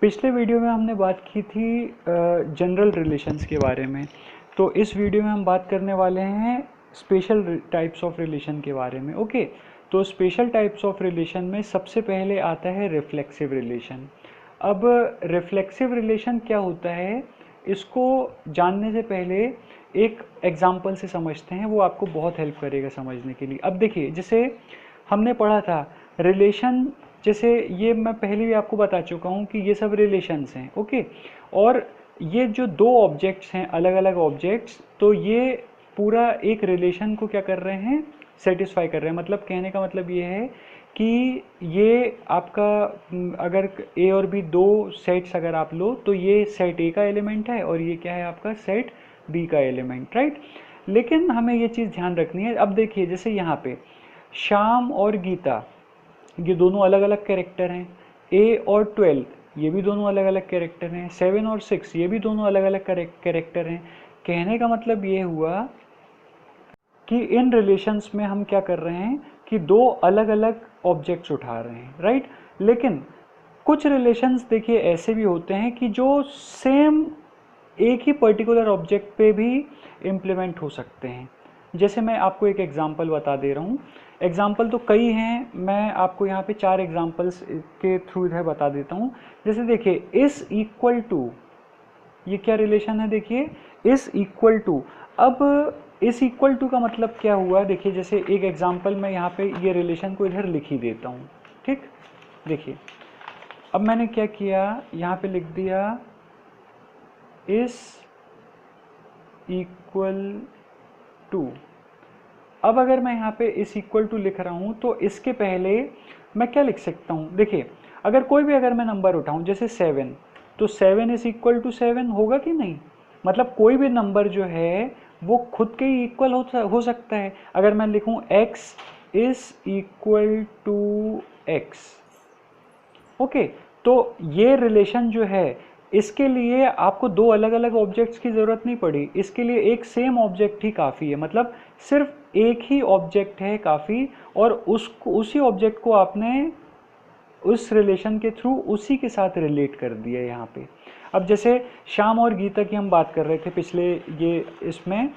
पिछले वीडियो में हमने बात की थी जनरल रिलेशंस के बारे में। तो इस वीडियो में हम बात करने वाले हैं स्पेशल टाइप्स ऑफ रिलेशन के बारे में। ओके, तो स्पेशल टाइप्स ऑफ रिलेशन में सबसे पहले आता है रिफ्लेक्सिव रिलेशन। अब रिफ्लेक्सिव रिलेशन क्या होता है, इसको जानने से पहले एक एग्जाम्पल से समझते हैं, वो आपको बहुत हेल्प करेगा समझने के लिए। अब देखिए, जैसे हमने पढ़ा था रिलेशन, जैसे ये मैं पहले भी आपको बता चुका हूँ कि ये सब रिलेशंस हैं। ओके, और ये जो दो ऑब्जेक्ट्स हैं, अलग अलग ऑब्जेक्ट्स, तो ये पूरा एक रिलेशन को क्या कर रहे हैं, सेटिस्फाई कर रहे हैं। मतलब कहने का मतलब ये है कि ये आपका अगर ए और बी दो सेट्स अगर आप लो, तो ये सेट ए का एलिमेंट है और ये क्या है, आपका सेट बी का एलिमेंट, राइट। लेकिन हमें ये चीज़ ध्यान रखनी है। अब देखिए, जैसे यहाँ पे श्याम और गीता, ये दोनों अलग अलग कैरेक्टर हैं। ए और 12 ये भी दोनों अलग अलग कैरेक्टर हैं। 7 और 6 ये भी दोनों अलग अलग कैरेक्टर हैं। कहने का मतलब ये हुआ कि इन रिलेशंस में हम क्या कर रहे हैं कि दो अलग अलग ऑब्जेक्ट्स उठा रहे हैं, राइट। लेकिन कुछ रिलेशंस देखिए ऐसे भी होते हैं कि जो सेम एक ही पर्टिकुलर ऑब्जेक्ट पे भी इम्प्लीमेंट हो सकते हैं। जैसे मैं आपको एक एग्जांपल बता दे रहा हूँ। एग्जांपल तो कई हैं, मैं आपको यहाँ पे 4 एग्जांपल्स के थ्रू इधर बता देता हूँ। जैसे देखिए, इस इक्वल टू, ये क्या रिलेशन है, देखिए इस इक्वल टू। अब इस इक्वल टू का मतलब क्या हुआ, देखिए जैसे एक एग्जांपल मैं यहाँ पे ये रिलेशन को इधर लिख ही देता हूँ, ठीक। देखिए, अब मैंने क्या किया, यहाँ पे लिख दिया इस इक्वल टू। अब अगर मैं यहाँ पे इस इक्वल टू लिख रहा हूँ, तो इसके पहले मैं क्या लिख सकता हूँ, देखिए अगर कोई भी अगर मैं नंबर उठाऊँ, जैसे 7, तो 7 इज इक्वल टू 7 होगा कि नहीं। मतलब कोई भी नंबर जो है वो खुद के ही इक्वल हो सकता है। अगर मैं लिखूँ x is equal to x, okay, तो ये रिलेशन जो है, इसके लिए आपको दो अलग अलग ऑब्जेक्ट्स की ज़रूरत नहीं पड़ी। इसके लिए एक सेम ऑब्जेक्ट ही काफ़ी है। मतलब सिर्फ एक ही ऑब्जेक्ट है काफ़ी, और उसी ऑब्जेक्ट को आपने उस रिलेशन के थ्रू उसी के साथ रिलेट कर दिया यहाँ पे। अब जैसे श्याम और गीता की हम बात कर रहे थे पिछले ये इसमें,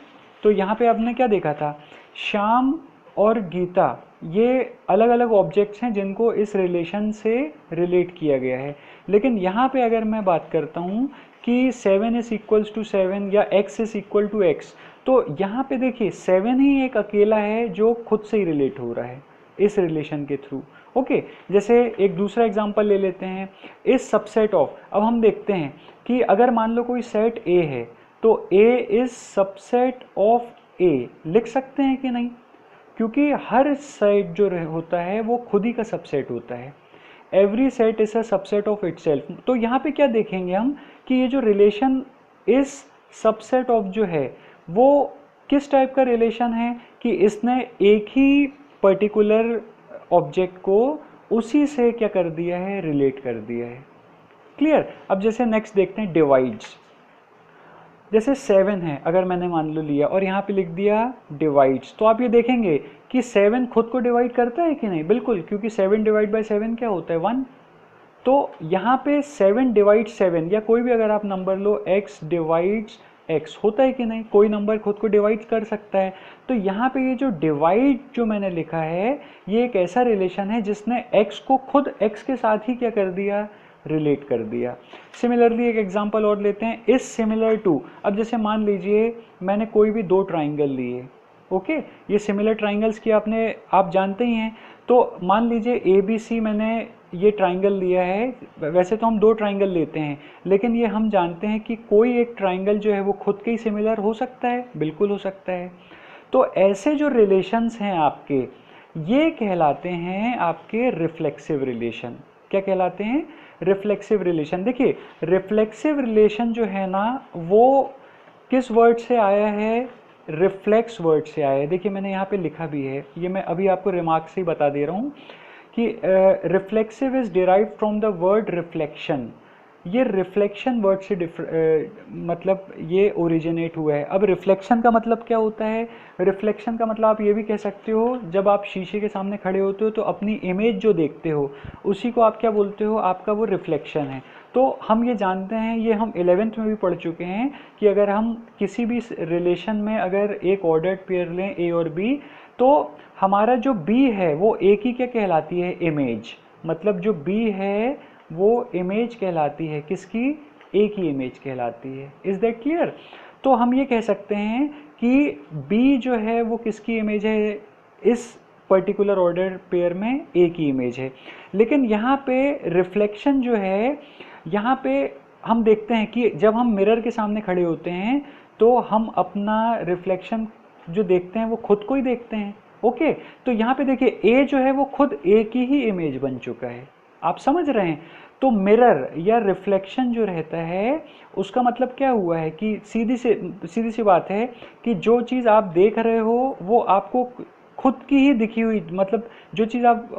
तो यहाँ पे आपने क्या देखा था, श्याम और गीता ये अलग अलग ऑब्जेक्ट्स हैं जिनको इस रिलेशन से रिलेट किया गया है। लेकिन यहाँ पे अगर मैं बात करता हूँ कि 7 इज इक्वल्स टू 7 या x is equal to x, तो यहाँ पे देखिए 7 ही एक अकेला है जो खुद से ही रिलेट हो रहा है इस रिलेशन के थ्रू। ओके, जैसे एक दूसरा एग्जांपल ले लेते हैं, इस सबसेट ऑफ। अब हम देखते हैं कि अगर मान लो कोई सेट A है, तो A is subset of A लिख सकते हैं कि नहीं, क्योंकि हर सेट जो होता है वो खुद ही का सबसेट होता है। Every set is a subset of itself. तो यहाँ पे क्या देखेंगे हम कि ये जो रिलेशन इस सबसेट ऑफ जो है वो किस टाइप का रिलेशन है, कि इसने एक ही पर्टिकुलर ऑब्जेक्ट को उसी से क्या कर दिया है, रिलेट कर दिया है। क्लियर। अब जैसे नेक्स्ट देखते हैं डिवाइड्स। जैसे 7 है, अगर मैंने मान लो लिया और यहाँ पे लिख दिया डिवाइड्स, तो आप ये देखेंगे कि 7 खुद को डिवाइड करता है कि नहीं। बिल्कुल, क्योंकि 7 डिवाइड बाय 7 क्या होता है, 1। तो यहाँ पे 7 डिवाइड 7, या कोई भी अगर आप नंबर लो, x डिवाइड्स x होता है कि नहीं, कोई नंबर खुद को डिवाइड कर सकता है। तो यहाँ पे ये जो डिवाइड जो मैंने लिखा है, ये एक ऐसा रिलेशन है जिसने x को खुद x के साथ ही क्या कर दिया, रिलेट कर दिया। सिमिलरली एक एग्जांपल और लेते हैं, इज सिमिलर टू। अब जैसे मान लीजिए मैंने कोई भी दो ट्राइंगल लिए, ओके, ये सिमिलर ट्राइंगल्स की आप जानते ही हैं। तो मान लीजिए ABC मैंने ये ट्राइंगल लिया है। वैसे तो हम दो ट्राइंगल लेते हैं, लेकिन ये हम जानते हैं कि कोई एक ट्राइंगल जो है वो खुद के ही सिमिलर हो सकता है, बिल्कुल हो सकता है। तो ऐसे जो रिलेशंस हैं आपके, ये कहलाते हैं आपके रिफ्लेक्सिव रिलेशन। क्या कहलाते हैं, रिफ्लेक्सिव रिलेशन। देखिए, रिफ्लेक्सिव रिलेशन जो है ना, वो किस वर्ड से आया है, रिफ्लेक्स वर्ड से आया है। देखिए मैंने यहाँ पे लिखा भी है, ये मैं अभी आपको रिमार्क से ही बता दे रहा हूँ कि reflexive is derive from the word reflection. ये रिफ्लेक्शन वर्ड से मतलब ये ओरिजिनेट हुआ है। अब रिफ्लेक्शन का मतलब क्या होता है, रिफ्लेक्शन का मतलब आप ये भी कह सकते हो, जब आप शीशे के सामने खड़े होते हो तो अपनी इमेज जो देखते हो उसी को आप क्या बोलते हो, आपका वो रिफ्लेक्शन है। तो हम ये जानते हैं, ये हम 11th में भी पढ़ चुके हैं कि अगर हम किसी भी रिलेशन में अगर एक ऑर्डर्ड पेयर लें ए और बी, तो हमारा जो बी है वो ए की क्या कहलाती है, इमेज। मतलब जो बी है वो इमेज कहलाती है, किसकी, ए की इमेज कहलाती है। Is that clear? तो हम ये कह सकते हैं कि बी जो है वो किसकी इमेज है, इस पर्टिकुलर ऑर्डर पेयर में ए की इमेज है। लेकिन यहाँ पे रिफ्लेक्शन जो है, यहाँ पे हम देखते हैं कि जब हम मिरर के सामने खड़े होते हैं तो हम अपना रिफ्लेक्शन जो देखते हैं वो खुद को ही देखते हैं। ओके, तो यहाँ पे देखिए ए जो है वो खुद ए की ही इमेज बन चुका है। आप समझ रहे हैं? तो मिरर या रिफ्लेक्शन जो रहता है उसका मतलब क्या हुआ है कि सीधी सी बात है कि जो चीज़ आप देख रहे हो वो आपको खुद की ही दिखी हुई, मतलब जो चीज़ आप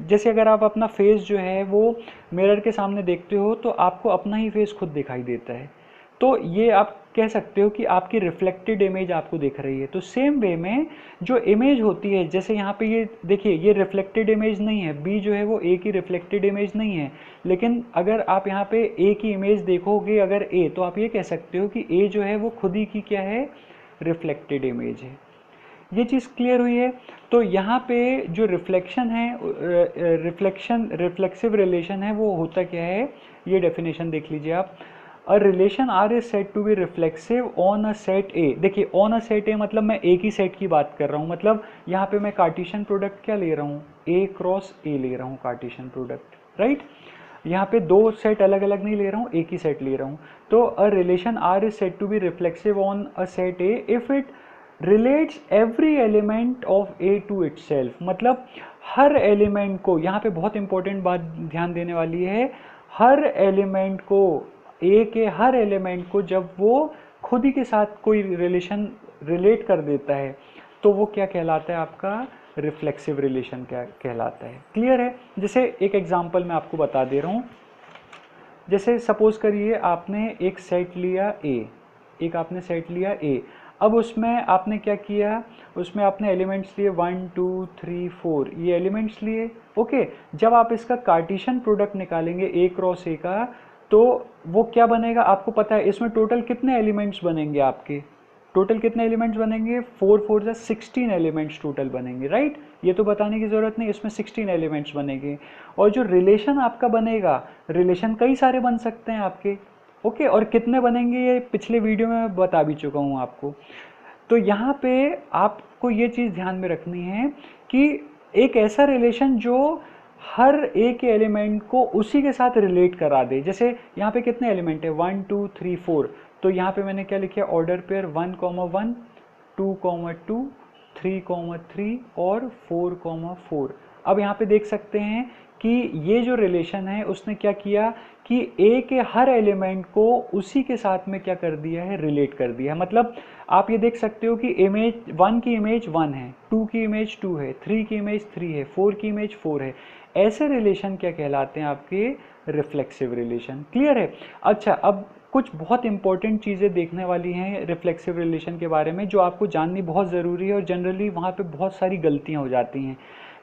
जैसे अगर आप अपना फेस जो है वो मिरर के सामने देखते हो तो आपको अपना ही फेस खुद दिखाई देता है। तो ये आप कह सकते हो कि आपकी रिफ्लेक्टेड इमेज आपको दिख रही है। तो सेम वे में जो इमेज होती है, जैसे यहाँ पे ये देखिए ये रिफ्लेक्टेड इमेज नहीं है, बी जो है वो ए की रिफ्लेक्टेड इमेज नहीं है, लेकिन अगर आप यहाँ पे ए की इमेज देखोगे अगर ए, तो आप ये कह सकते हो कि ए जो है वो खुद ही की क्या है, रिफ्लेक्टेड इमेज है। ये चीज़ क्लियर हुई है? तो यहाँ पे जो रिफ्लेक्शन है, रिफ्लेक्सिव रिलेशन है, वो होता क्या है, ये डेफिनेशन देख लीजिए आप। A relation R is said to be reflexive on a set A. देखिए ऑन अ सेट ए मतलब मैं एक ही सेट की बात कर रहा हूँ, मतलब यहाँ पे मैं कार्टेशियन प्रोडक्ट क्या ले रहा हूँ, ए क्रॉस ए ले रहा हूँ कार्टेशियन प्रोडक्ट, राइट। यहाँ पे दो सेट अलग अलग नहीं ले रहा हूँ, एक ही सेट ले रहा हूँ। तो a relation R is said to be reflexive on a set A if it relates every element of A to itself. मतलब हर एलिमेंट को, यहाँ पे बहुत इंपॉर्टेंट बात ध्यान देने वाली है, हर एलिमेंट को, ए के हर एलिमेंट को जब वो खुद ही के साथ कोई रिलेशन रिलेट कर देता है तो वो क्या कहलाता है, आपका रिफ्लेक्सिव रिलेशन क्या कहलाता है। क्लियर है? जैसे एक एग्जांपल मैं आपको बता दे रहा हूँ। जैसे सपोज करिए आपने एक सेट लिया ए, एक आपने सेट लिया ए, अब उसमें आपने क्या किया, उसमें आपने एलिमेंट्स लिए 1 2 3 4, ये एलिमेंट्स लिए। ओके, जब आप इसका कार्टेशियन प्रोडक्ट निकालेंगे ए क्रॉस ए का, तो वो क्या बनेगा आपको पता है, इसमें टोटल कितने एलिमेंट्स बनेंगे आपके, टोटल कितने एलिमेंट्स बनेंगे, 4 4 जा 16 एलिमेंट्स टोटल बनेंगे, राइट। ये तो बताने की ज़रूरत नहीं, इसमें 16 एलिमेंट्स बनेंगे। और जो रिलेशन आपका बनेगा, रिलेशन कई सारे बन सकते हैं आपके। ओके, और कितने बनेंगे ये पिछले वीडियो में मैं बता भी चुका हूँ आपको। तो यहाँ पे आपको ये चीज़ ध्यान में रखनी है कि एक ऐसा रिलेशन जो हर एक एलिमेंट को उसी के साथ रिलेट करा दे। जैसे यहाँ पे कितने एलिमेंट है, 1 2 3 4, तो यहाँ पे मैंने क्या लिखा, ऑर्डर पेयर 1 1 2 2 3 3 और 4 4। अब यहाँ पे देख सकते हैं कि ये जो रिलेशन है उसने क्या किया कि ए के हर एलिमेंट को उसी के साथ में क्या कर दिया है, रिलेट कर दिया है। मतलब आप ये देख सकते हो कि इमेज 1 की इमेज 1 है, 2 की इमेज 2 है, 3 की इमेज 3 है, 4 की इमेज 4 है। ऐसे रिलेशन क्या कहलाते हैं, आपके रिफ्लेक्सिव रिलेशन। क्लियर है? अच्छा, अब कुछ बहुत इंपॉर्टेंट चीज़ें देखने वाली हैं रिफ्लेक्सिव रिलेशन के बारे में, जो आपको जाननी बहुत ज़रूरी है, और जनरली वहाँ पे बहुत सारी गलतियाँ हो जाती हैं।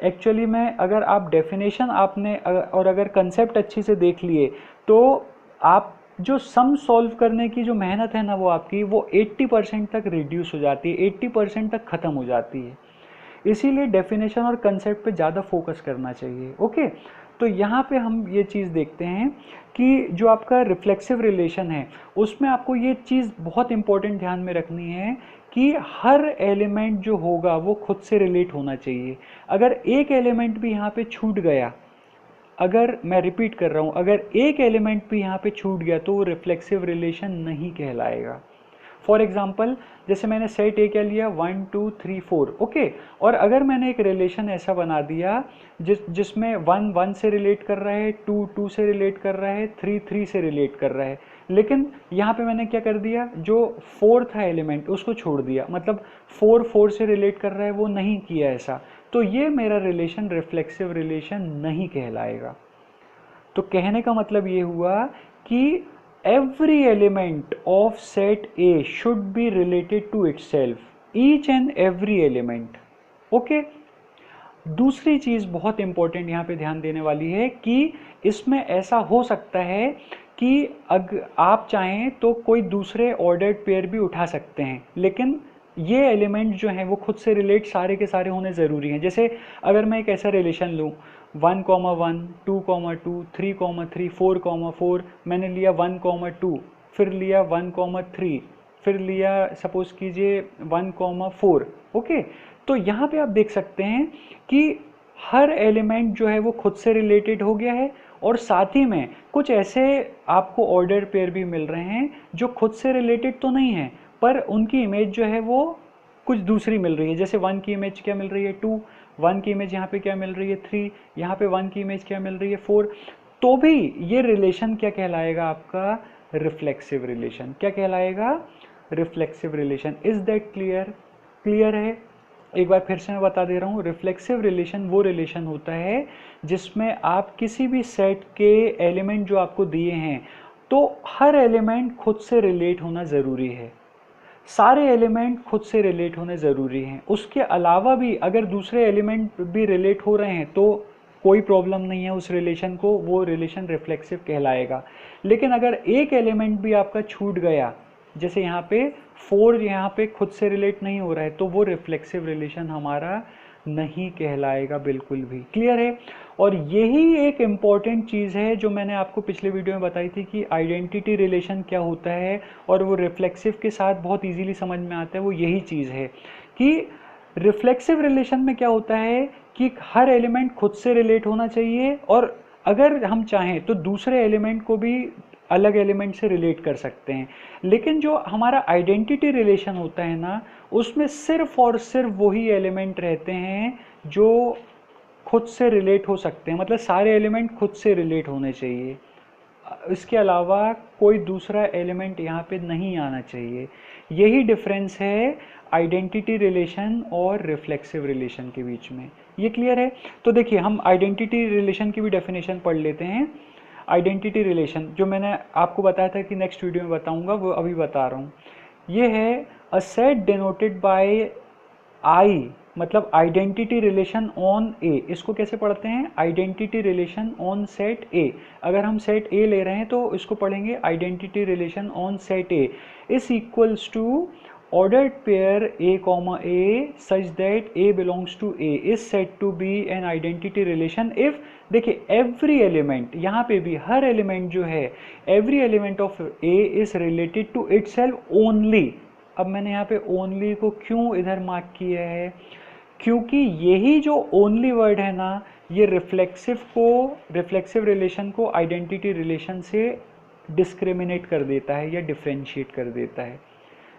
एक्चुअली में अगर आप डेफिनेशन आपने और अगर कंसेप्ट अच्छी से देख लिए तो आप जो सम सॉल्व करने की जो मेहनत है ना वो आपकी, वो 80% तक रिड्यूस हो जाती है, 80% तक ख़त्म हो जाती है। इसीलिए डेफिनेशन और कंसेप्ट पे ज़्यादा फोकस करना चाहिए। ओके, तो यहाँ पे हम ये चीज़ देखते हैं कि जो आपका रिफ्लेक्सिव रिलेशन है उसमें आपको ये चीज़ बहुत इंपॉर्टेंट ध्यान में रखनी है कि हर एलिमेंट जो होगा वो खुद से रिलेट होना चाहिए। अगर एक एलिमेंट भी यहाँ पे छूट गया, अगर मैं रिपीट कर रहा हूँ, अगर एक एलिमेंट भी यहाँ पे छूट गया तो वो रिफ्लेक्सिव रिलेशन नहीं कहलाएगा। फॉर एग्जाम्पल, जैसे मैंने सेट ए क्या लिया, 1 2 3 4, ओके, और अगर मैंने एक रिलेशन ऐसा बना दिया जिसमें 1 1 से रिलेट कर रहा है, 2 2 से रिलेट कर रहा है, 3 3 से रिलेट कर रहा है, लेकिन यहाँ पे मैंने क्या कर दिया, जो 4 था एलिमेंट उसको छोड़ दिया, मतलब 4 4 से रिलेट कर रहा है वो नहीं किया ऐसा, तो ये मेरा रिलेशन रिफ्लेक्सिव रिलेशन नहीं कहलाएगा। तो कहने का मतलब ये हुआ कि every element of set A should be related to itself, each and every element. Okay, दूसरी चीज़ बहुत इंपॉर्टेंट यहाँ पे ध्यान देने वाली है कि इसमें ऐसा हो सकता है कि अगर आप चाहें तो कोई दूसरे ऑर्डर्ड पेयर भी उठा सकते हैं, लेकिन ये एलिमेंट जो हैं वो खुद से रिलेट सारे के सारे होने ज़रूरी हैं। जैसे अगर मैं एक ऐसा रिलेशन लूँ 1,1, 2,2, 3,3, 4,4, मैंने लिया 1,2, फिर लिया 1,3, फिर लिया सपोज कीजिए 1,4। ओके, तो यहाँ पे आप देख सकते हैं कि हर एलिमेंट जो है वो खुद से रिलेटेड हो गया है, और साथ ही में कुछ ऐसे आपको ऑर्डर पेयर भी मिल रहे हैं जो खुद से रिलेटेड तो नहीं है, पर उनकी इमेज जो है वो कुछ दूसरी मिल रही है। जैसे 1 की इमेज क्या मिल रही है 2, 1 की इमेज यहाँ पे क्या मिल रही है 3, यहाँ पे 1 की इमेज क्या मिल रही है 4। तो भी ये रिलेशन क्या कहलाएगा आपका? Reflexive relation. क्या कहलाएगा? Reflexive relation. Is that clear? Clear है? एक बार फिर से मैं बता दे रहा हूँ, रिफ्लेक्सिव रिलेशन वो रिलेशन होता है जिसमें आप किसी भी सेट के एलिमेंट जो आपको दिए हैं, तो हर एलिमेंट खुद से रिलेट होना ज़रूरी है, सारे एलिमेंट खुद से रिलेट होने ज़रूरी हैं। उसके अलावा भी अगर दूसरे एलिमेंट भी रिलेट हो रहे हैं तो कोई प्रॉब्लम नहीं है उस रिलेशन को, वो रिलेशन रिफ्लेक्सिव कहलाएगा। लेकिन अगर एक एलिमेंट भी आपका छूट गया, जैसे यहाँ पे 4 यहाँ पे खुद से रिलेट नहीं हो रहा है, तो वो रिफ्लेक्सिव रिलेशन हमारा नहीं कहलाएगा बिल्कुल भी। क्लियर है? और यही एक इम्पॉर्टेंट चीज़ है जो मैंने आपको पिछले वीडियो में बताई थी कि आइडेंटिटी रिलेशन क्या होता है, और वो रिफ्लेक्सिव के साथ बहुत इजीली समझ में आता है। वो यही चीज़ है कि रिफ्लेक्सिव रिलेशन में क्या होता है कि हर एलिमेंट खुद से रिलेट होना चाहिए, और अगर हम चाहें तो दूसरे एलिमेंट को भी अलग एलिमेंट से रिलेट कर सकते हैं। लेकिन जो हमारा आइडेंटिटी रिलेशन होता है ना, उसमें सिर्फ और सिर्फ वही एलिमेंट रहते हैं जो खुद से रिलेट हो सकते हैं, मतलब सारे एलिमेंट खुद से रिलेट होने चाहिए, इसके अलावा कोई दूसरा एलिमेंट यहाँ पे नहीं आना चाहिए। यही डिफरेंस है आइडेंटिटी रिलेशन और रिफ्लेक्सिव रिलेशन के बीच में। ये क्लियर है? तो देखिए हम आइडेंटिटी रिलेशन की भी डेफिनेशन पढ़ लेते हैं। आइडेंटिटी रिलेशन जो मैंने आपको बताया था कि नेक्स्ट वीडियो में बताऊंगा, वो अभी बता रहा हूँ। ये है अ सेट डिनोटेड बाय आई, मतलब आइडेंटिटी रिलेशन ऑन ए। इसको कैसे पढ़ते हैं? आइडेंटिटी रिलेशन ऑन सेट ए। अगर हम सेट ए ले रहे हैं तो इसको पढ़ेंगे identity relation on set A is equals to ordered pair a comma a such that a belongs to a is said to be an identity relation if, देखिए every element, यहाँ पे भी हर एलिमेंट जो है every element of a is related to itself only। अब मैंने यहाँ पे only को क्यों इधर मार्क किया है? क्योंकि यही जो ओनली वर्ड है ना, ये रिफ्लेक्सिव रिलेशन को आइडेंटिटी रिलेशन से डिस्क्रिमिनेट कर देता है या डिफ्रेंशिएट कर देता है।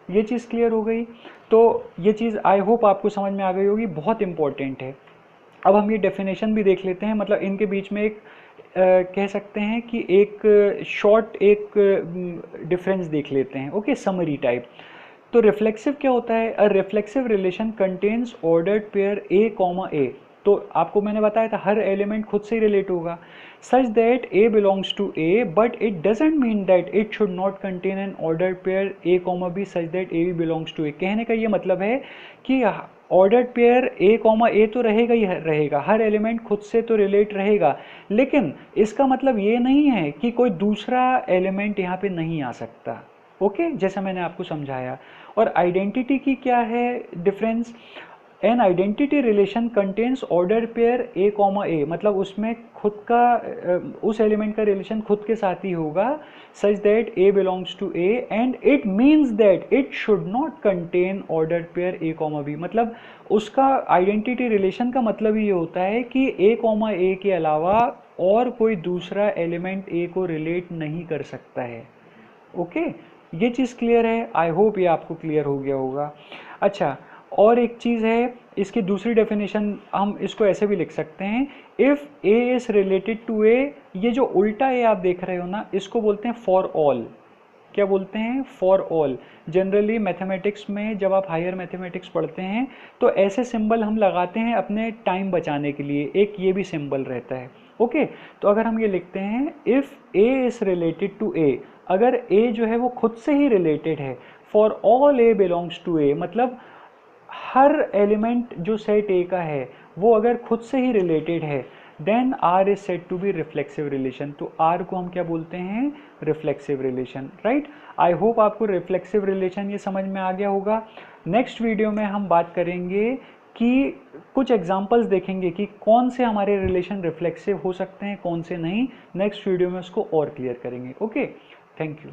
ये चीज़ क्लियर हो गई? तो ये चीज़ आई होप आपको समझ में आ गई होगी, बहुत इंपॉर्टेंट है। अब हम ये डेफिनेशन भी देख लेते हैं, मतलब इनके बीच में एक कह सकते हैं कि एक शॉर्ट एक डिफरेंस देख लेते हैं। Okay, summary type. तो रिफ्लेक्सिव क्या होता है? A reflexive relation contains ordered pair A comma A. तो आपको मैंने बताया था हर एलिमेंट खुद से रिलेट होगा, such that A belongs to A, but it doesn't mean that it should not contain an ordered pair A comma B such that A belongs to A. कहने का ये मतलब है कि ordered pair A comma A तो रहेगा ही रहेगा, हर element खुद से तो रिलेट रहेगा, लेकिन इसका मतलब ये नहीं है कि कोई दूसरा एलिमेंट यहाँ पे नहीं आ सकता। ओके, जैसा मैंने आपको समझाया। और आइडेंटिटी की क्या है difference? An identity relation contains order pair A comma A, मतलब उसमें खुद का उस एलिमेंट का रिलेशन खुद के साथ ही होगा, such that A belongs to A and it means that it should not contain order pair A comma b. मतलब उसका आइडेंटिटी रिलेशन का मतलब ये होता है कि ए कॉमा ए के अलावा और कोई दूसरा एलिमेंट ए को रिलेट नहीं कर सकता है। ओके, ये चीज़ क्लियर है? आई होप ये आपको क्लियर हो गया होगा। अच्छा, और एक चीज़ है, इसकी दूसरी डेफिनेशन हम इसको ऐसे भी लिख सकते हैं, if A is related to A. ये जो उल्टा ए आप देख रहे हो ना, इसको बोलते हैं फॉर ऑल। क्या बोलते हैं? For all. जनरली मैथमेटिक्स में जब आप हायर मैथमेटिक्स पढ़ते हैं तो ऐसे सिंबल हम लगाते हैं अपने टाइम बचाने के लिए, एक ये भी सिंबल रहता है। ओके, तो अगर हम ये लिखते हैं if A is related to A, अगर ए जो है वो खुद से ही रिलेटेड है, for all A belongs to A, मतलब हर एलिमेंट जो सेट ए का है वो अगर खुद से ही रिलेटेड है, then R is said to be reflexive relation. तो आर को हम क्या बोलते हैं, reflexive relation, right. I hope आपको रिफ्लेक्सिव रिलेशन ये समझ में आ गया होगा। नेक्स्ट वीडियो में हम बात करेंगे कि कुछ एग्जांपल्स देखेंगे कि कौन से हमारे रिलेशन रिफ्लेक्सिव हो सकते हैं, कौन से नहीं। नेक्स्ट वीडियो में उसको और क्लियर करेंगे। Okay, thank you.